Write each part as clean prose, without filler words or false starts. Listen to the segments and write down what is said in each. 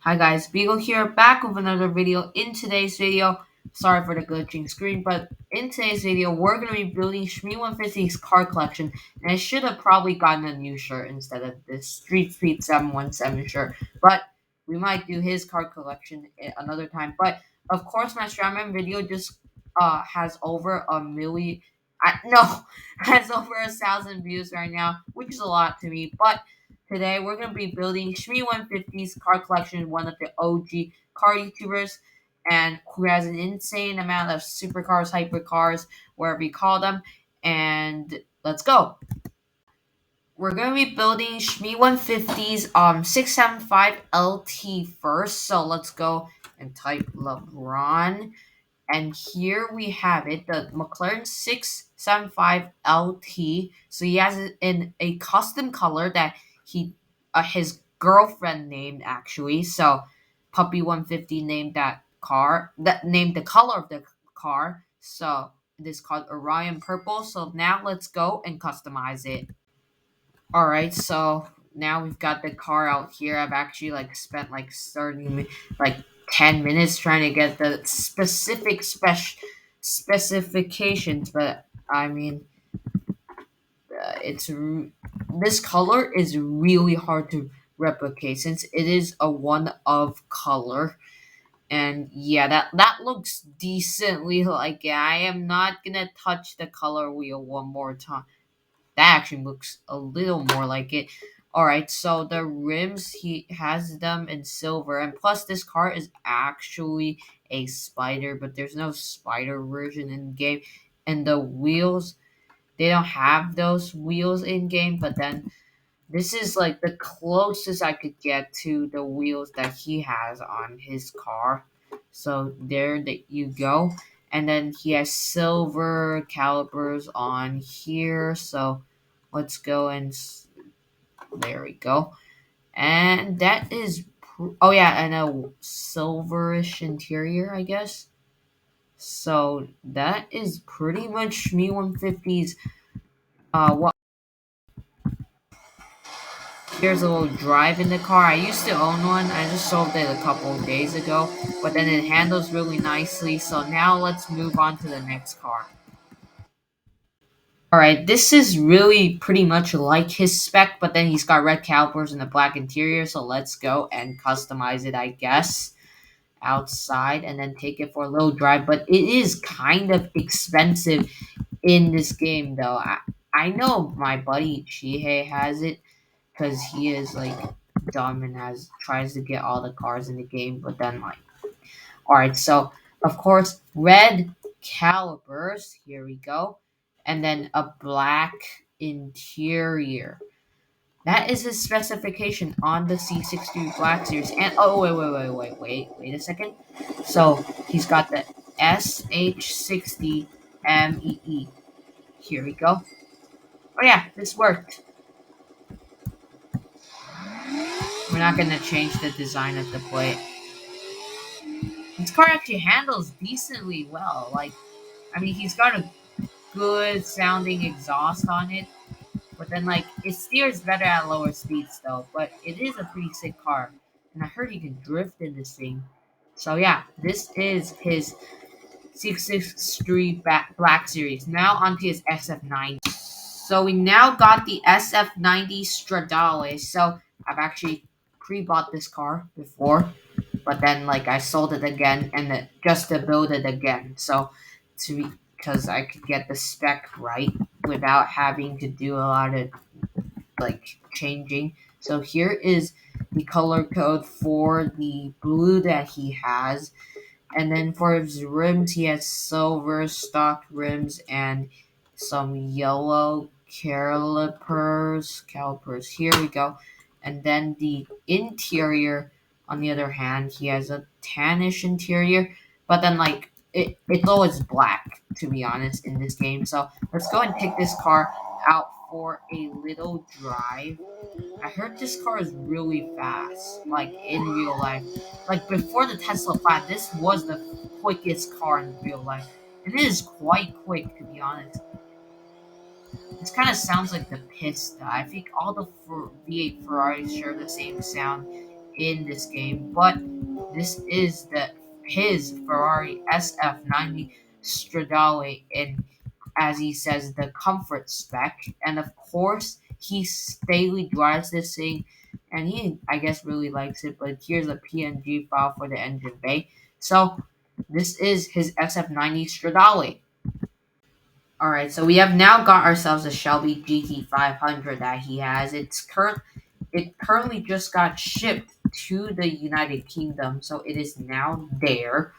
Hi guys, Beagle here, back with another video. In today's video, sorry for the glitching screen, but in today's video, we're going to be building Shmee150's car collection, and I should have probably gotten a new shirt instead of this Street Speed 717 shirt, but we might do his car collection another time. But of course, my Stradale video just has over a million, no, has over 1,000 views right now, which is a lot to me, but today we're going to be building Shmee150's car collection, one of the OG car YouTubers, and who has an insane amount of supercars, hypercars, whatever you call them. And let's go. We're going to be building Shmee150's 675 LT first. So let's go and type LeBron. And here we have it, the McLaren 675 LT. So he has it in a custom color that he his girlfriend named actually. So Puppy 150 named that car, that named the color of the car. So it is called Orion Purple. So now let's go and customize it. All right, so now we've got the car out here. I've actually spent like 10 minutes trying to get the specific specifications, but I mean, this color is really hard to replicate since it is a one of color. And yeah, that looks decently like it. I am not gonna touch the color wheel one more time. That actually looks a little more like it. Alright, so the rims, he has them in silver. And plus, this car is actually a spider, but there's no spider version in game. And the wheels, they don't have those wheels in game, but then this is like the closest I could get to the wheels that he has on his car. So there that you go. And then he has silver calipers on here. So let's go and there we go. And that is oh yeah, and a silverish interior, I guess. So that is pretty much me 150's what here's a little drive in the car. I used to own one. I just sold it a couple of days ago, but then it handles really nicely. So now let's move on to the next car. Alright, this is really pretty much like his spec, but then he's got red calipers and a black interior, so let's go and customize it, I guess, outside, and then take it for a little drive. But it is kind of expensive in this game, though. I know my buddy Chihei has it, because he is, like, dumb and tries to get all the cars in the game, but then, like, alright, so, of course, red calipers, here we go, and then a black interior. That is his specification on the C60 Black Series. And oh wait a second. So he's got the SH60 MEE. Here we go. Oh yeah, this worked. We're not gonna change the design of the plate. This car actually handles decently well. Like, I mean, he's got a good sounding exhaust on it. But then, like, it steers better at lower speeds, though. But it is a pretty sick car. And I heard he can drift in this thing. So, yeah, this is his 663 Black Series. Now, onto his SF90. So, we now got the SF90 Stradale. So, I've actually pre-bought this car before. But then, like, I sold it again and just to build it again. So, because I could get the spec right without having to do a lot of like changing. So here is the color code for the blue that he has. And then for his rims, he has silver stock rims and some yellow calipers. Here we go. And then the interior, on the other hand, he has a tannish interior, but then like it's always black, to be honest, in this game. So let's go and take this car out for a little drive. I heard this car is really fast, like in real life. Like before the Tesla Plaid, this was the quickest car in real life. And it is quite quick, to be honest. This kind of sounds like the Pista. I think all the V8 Ferraris share the same sound in this game, but this is the his Ferrari SF90 Stradale in, as he says, the comfort spec. And of course, he daily drives this thing, and he, I guess, really likes it. But here's a PNG file for the engine bay. So this is his SF90 Stradale. All right, so we have now got ourselves a Shelby GT500 that he has. It currently just got shipped to the United Kingdom, so it is now there.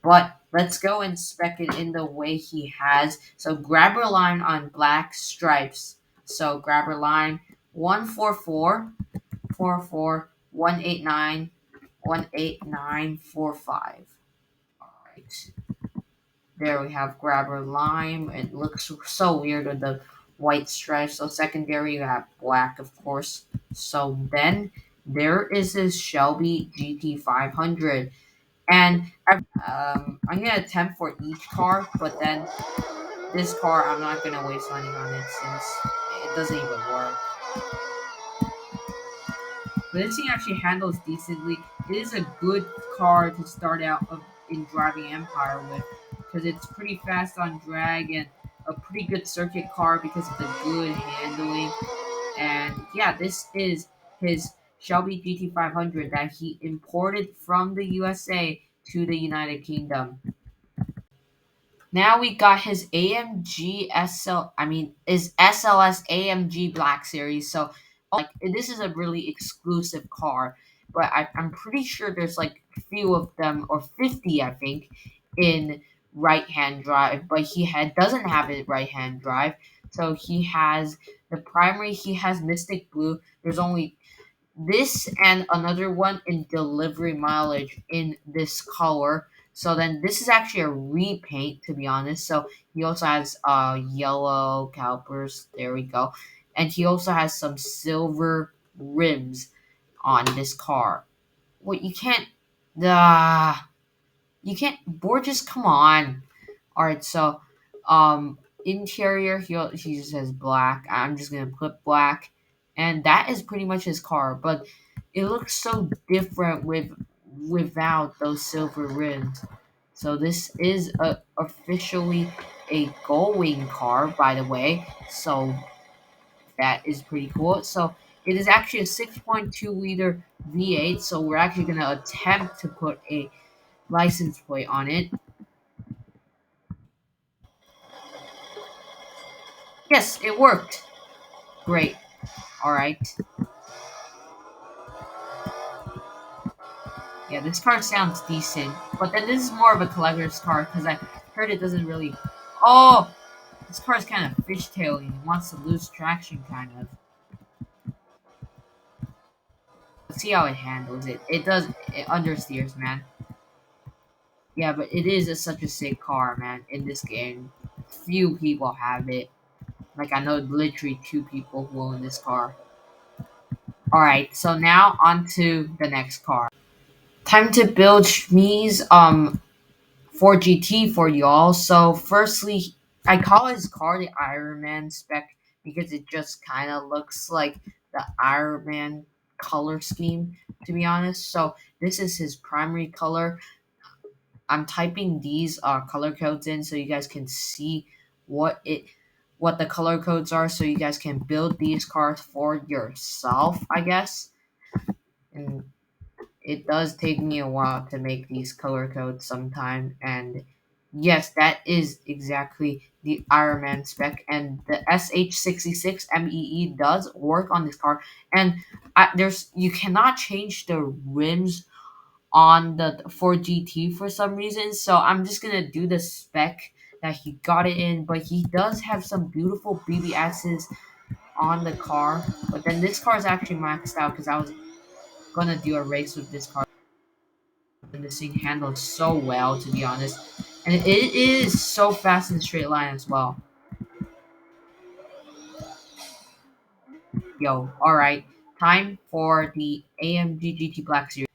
But let's go and spec it in the way he has. So grabber line on black stripes. So grabber line 144 189 18945. All right. There we have grabber lime. It looks so weird with the white stripes. So secondary, you have black, of course. So then there is this Shelby GT500. And I'm gonna attempt for each car, but then this car I'm not gonna waste money on it since it doesn't even work. But this thing actually handles decently. It is a good car to start out in driving Empire with, because it's pretty fast on drag and a pretty good circuit car because of the good handling. And yeah, this is his Shelby GT500 that he imported from the USA to the United Kingdom. Now we got his AMG SL, I mean, his SLS AMG Black Series. So, like, this is a really exclusive car, but I'm pretty sure there's like a few of them, or 50, I think, in right hand drive, but doesn't have it right hand drive. So, he has the primary, he has Mystic Blue. There's only this and another one in delivery mileage in this color. So then this is actually a repaint, to be honest. So he also has yellow calipers. There we go. And he also has some silver rims on this car. What uh you can't Borges, come on. All right, so interior he just says black. I'm just gonna put black, and that is pretty much his car. But it looks so different without those silver rims. So this is officially a going car, by the way. So that is pretty cool. So it is actually a 6.2 liter V8. So we're actually gonna attempt to put a license plate on it. Yes, it worked. Great. All right. Yeah, this car sounds decent, but then this is more of a collector's car because I heard it doesn't really. Oh, this car is kind of fishtailing. It wants to lose traction, kind of. Let's see how it handles it. It does. It understeers, man. Yeah, but it is such a sick car, man. In this game, few people have it. Like I know literally two people who own this car. All right, so now on to the next car. Time to build Shmee's 4GT for y'all. So firstly, I call his car the Iron Man spec because it just kind of looks like the Iron Man color scheme, to be honest. So this is his primary color. I'm typing these color codes in so you guys can see what the color codes are, so you guys can build these cars for yourself, I guess. And it does take me a while to make these color codes sometime, and yes, that is exactly the Iron Man spec, and the SH66 MEE does work on this car. And you cannot change the rims on the 4GT for some reason, so I'm just gonna do the spec that he got it in. But he does have some beautiful BBSs on the car, but then this car is actually maxed out because I was gonna do a race with this car, and this thing handles so well, to be honest. And it is so fast in straight line as well. Yo, alright. Time for the AMG GT Black Series.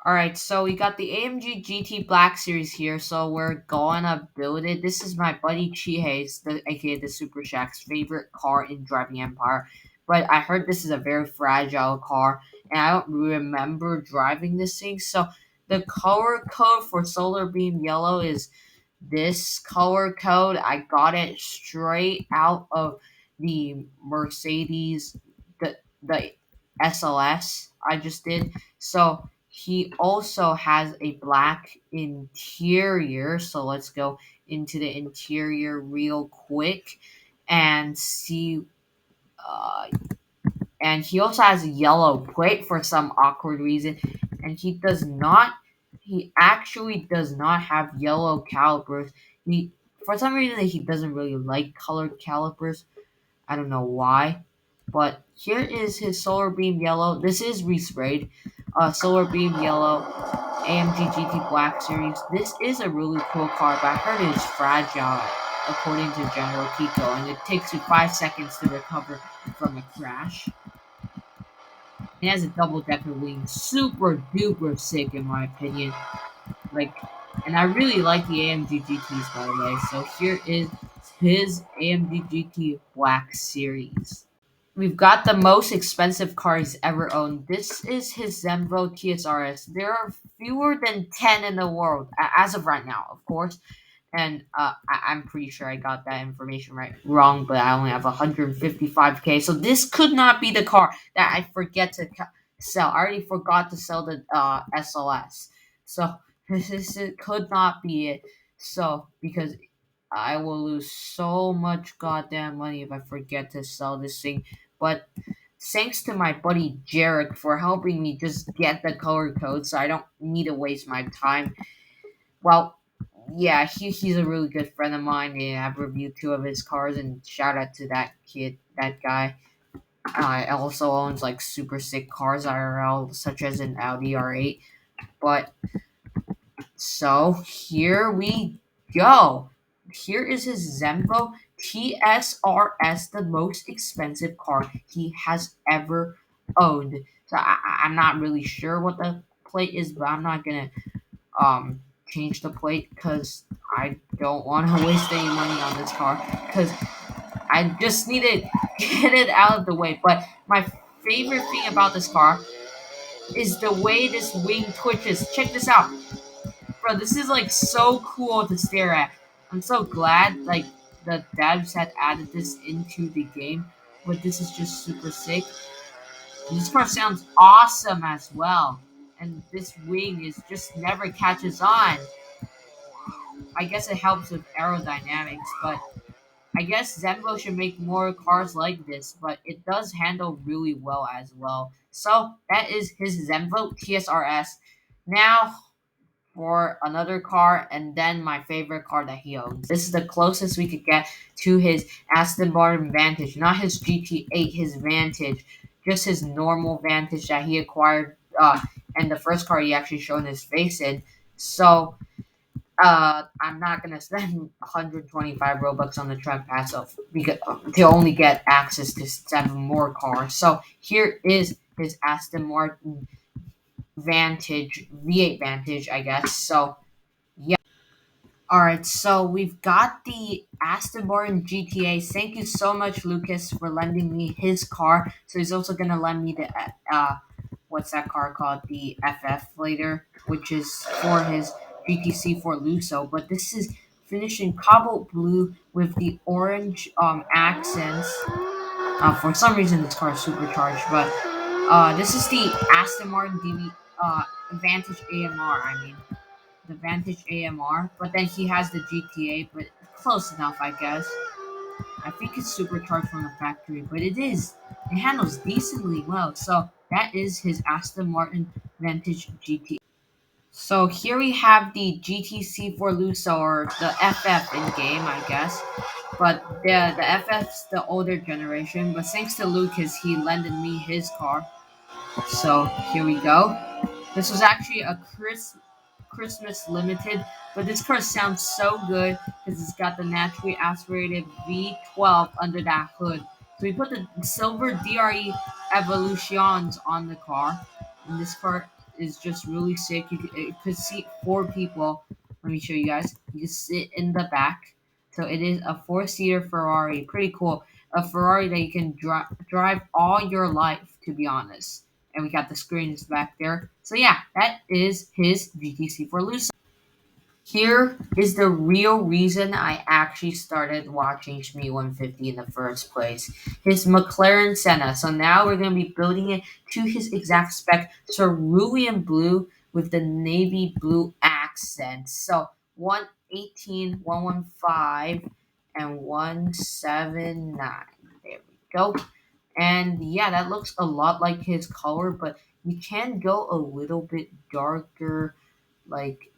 Alright, so we got the AMG GT Black Series here, so we're gonna build it. This is my buddy Chihei's, aka the Super Shack's favorite car in Driving Empire. But I heard this is a very fragile car, and I don't remember driving this thing. So the color code for Solar Beam Yellow is this color code. I got it straight out of the Mercedes, the SLS I just did. So he also has a black interior. So let's go into the interior real quick and see. Uh, and he also has a yellow plate for some awkward reason. And he actually does not have yellow calipers. He, for some reason, he doesn't really like colored calipers. I don't know why. But here is his Solar Beam Yellow. This is resprayed. Solar Beam Yellow AMG GT Black Series. This is a really cool car, but I heard it is fragile, according to General Kiko, and it takes you 5 seconds to recover from a crash. It has a double decker wing, super duper sick in my opinion. Like, and I really like the AMG GTs by the way. So here is his AMG GT Black Series. We've got the most expensive car he's ever owned. This is his Zenfro TSRS. There are fewer than 10 in the world, as of right now, of course. And I'm pretty sure I got that information wrong, but I only have 155K. So this could not be the car that I forget to sell. I already forgot to sell the SLS. So this could not be it. So because I will lose so much goddamn money if I forget to sell this thing. But thanks to my buddy Jarek for helping me just get the color code so I don't need to waste my time. Well, yeah, he's a really good friend of mine, and I've reviewed 2 of his cars, and shout out to that kid, that guy. Also owns like super sick cars IRL, such as an Audi R8. But so here we go. Here is his Zenfo TSRS, the most expensive car he has ever owned. So I'm not really sure what the plate is, but I'm not gonna change the plate because I don't want to waste any money on this car because I just need to get it out of the way. But my favorite thing about this car is the way this wing twitches. Check this out, bro. This is like so cool to stare at. I'm so glad like the devs had added this into the game, but this is just super sick. This car sounds awesome as well, and this wing is just never catches on. I guess it helps with aerodynamics, but I guess Zenfo should make more cars like this, but it does handle really well as well. So that is his Zenfo TSRS. Now for another car, and then my favorite car that he owns. This is the closest we could get to his Aston Martin Vantage, not his GT8, his Vantage, just his normal Vantage that he acquired, and the first car he actually shown his face in. So I'm not gonna spend 125 Robux on the truck pass off because to only get access to 7 more cars. So here is his Aston Martin Vantage, V8 Vantage, I guess. So yeah. All right, so we've got the Aston Martin GTA. Thank you so much, Lucas, for lending me his car. So he's also gonna lend me the what's that car called? The FF later, which is for his GTC for Luso. But this is finished in cobalt blue with the orange accents. For some reason, this car is supercharged, but this is the Aston Martin Vantage AMR. I mean, the Vantage AMR. But then he has the GTA, but close enough, I guess. I think it's supercharged from the factory, but it is. It handles decently well. So that is his Aston Martin Vantage GT. So here we have the GTC for Luso, or the FF in game, I guess. But the FF's the older generation. But thanks to Lucas, he lended me his car. So here we go. This was actually a Christmas limited, but this car sounds so good because it's got the naturally aspirated V12 under that hood. So we put the silver DRE Evolutions on the car, and this car is just really sick. It could seat 4 people. Let me show you guys. You can sit in the back. So it is a 4-seater Ferrari. Pretty cool. A Ferrari that you can drive all your life, to be honest. and we got the screens back there. So yeah, that is his GTC for Lucy. Here is the real reason I actually started watching Shmee150 in the first place. His McLaren Senna. So now we're going to be building it to his exact spec. Cerulean blue with the navy blue accents. So 118, 115, and 179. There we go. And yeah, that looks a lot like his color, but you can go a little bit darker, like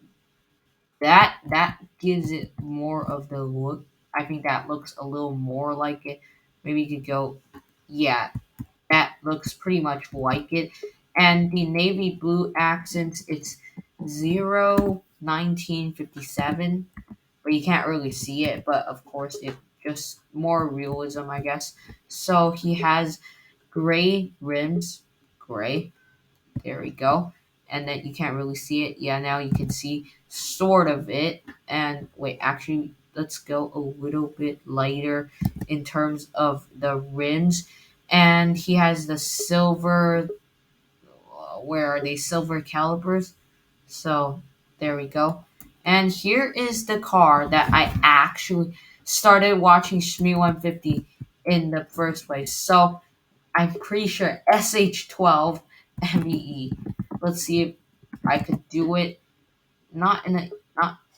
that gives it more of the look. I think that looks a little more like it. Maybe you could go, yeah, that looks pretty much like it. And the navy blue accents, it's 1957, but you can't really see it. But of course, it just more realism, I guess. So he has gray rims, gray. There we go. And then you can't really see it. Yeah, now you can see sort of it. And wait, actually, let's go a little bit lighter in terms of the rims. And he has the silver, where are they? Silver calipers. So there we go. And here is the car that I actually started watching Shmee 150 in the first place. So I'm pretty sure SH12 MBE. Let's see if I could do it. Not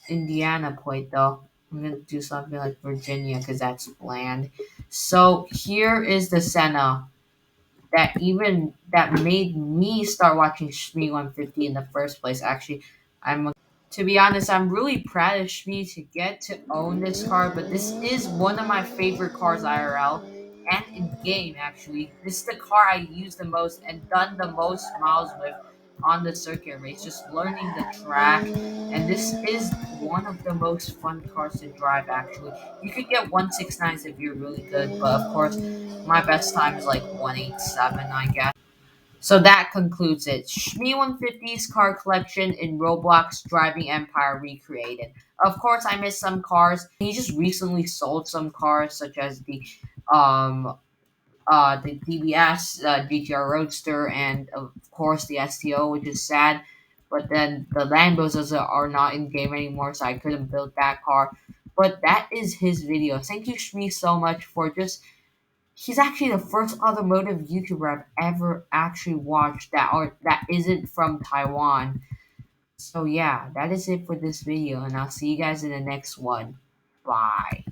Indiana plate though. I'm gonna do something like Virginia because that's bland. So here is the Senna that made me start watching Shmee 150 in the first place. Actually, I'm to be honest, I'm really proud of Shmee to get to own this car, but this is one of my favorite cars IRL and in game actually. This is the car I use the most and done the most miles with on the circuit race, just learning the track. And this is one of the most fun cars to drive actually. You could get 169s if you're really good, but of course my best time is like 187, I guess. So that concludes it. Shmee 150's car collection in Roblox Driving Empire recreated. Of course, I missed some cars. He just recently sold some cars, such as um the DBS, GTR Roadster, and of course the STO, which is sad. But then the Lambos are not in game anymore, so I couldn't build that car. But that is his video. Thank you, Shmee, so much for just he's actually the first automotive YouTuber I've ever actually watched that isn't from Taiwan. So yeah, that is it for this video, and I'll see you guys in the next one. Bye.